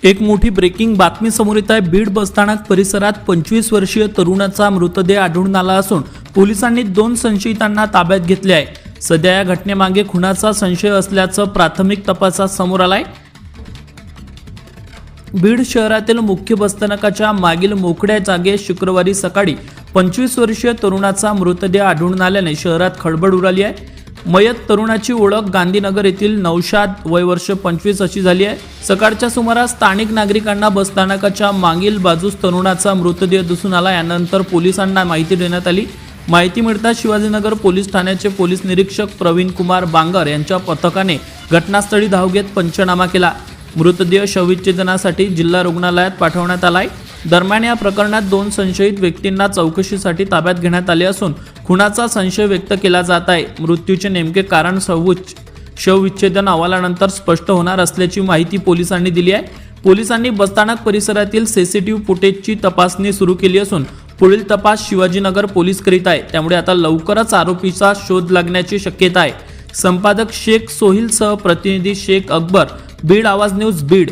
एक मोठी ब्रेकिंग बातमी समोर येत आहे। बीड बसस्थानक परिसरात 25 वर्षीय तरुणाचा मृतदेह आढळून आला असून पोलिसांनी 2 संशयितांना ताब्यात घेतले आहे। सध्या या घटनेमागे खुनाचा संशय असल्याचं प्राथमिक तपासात समोर आलंय। बीड शहरातील मुख्य बसस्थानकाच्या मागील मोकळ्या जागेत शुक्रवारी सकाळी 25 वर्षीय तरुणाचा मृतदेह आढळून आल्याने शहरात खळबळ उडाली आहे। मयत तरुणाची ओळख गांधीनगर येथील नौशाद वय वर्ष 25 अशी झाली आहे। सकाळच्या सुमारास स्थानिक नागरिकांना बसस्थानकाच्या मागील बाजूस तरुणाचा मृतदेह दिसून आला। यानंतर पोलिसांना माहिती देण्यात आली। माहिती मिळताच शिवाजीनगर पोलीस ठाण्याचे पोलीस निरीक्षक प्रवीण कुमार बांगर यांच्या पथकाने घटनास्थळी धाव घेत पंचनामा केला। मृतदेह शवविच्छेदनासाठी जिल्हा रुग्णालयात पाठवण्यात आलाय। दरम्यान या प्रकरणात 2 संशयित व्यक्तींना चौकशीसाठी ताब्यात घेण्यात आले असून खुनाचा संशय व्यक्त केला जात आहे। मृत्यूचे नेमके कारण शवविच्छेदन अहवालानंतर स्पष्ट होणार असल्याची माहिती पोलिसांनी दिली आहे। पोलिसांनी बसस्थानक परिसरातील सीसीटीव्ही फुटेजची तपासणी सुरू केली असून पुढील तपास शिवाजीनगर पोलीस करीत आहे। त्यामुळे आता लवकरच आरोपीचा शोध लागण्याची शक्यता आहे। संपादक शेख सोहिल सह प्रतिनिधी शेख अकबर, बीड आवाज न्यूज बीड।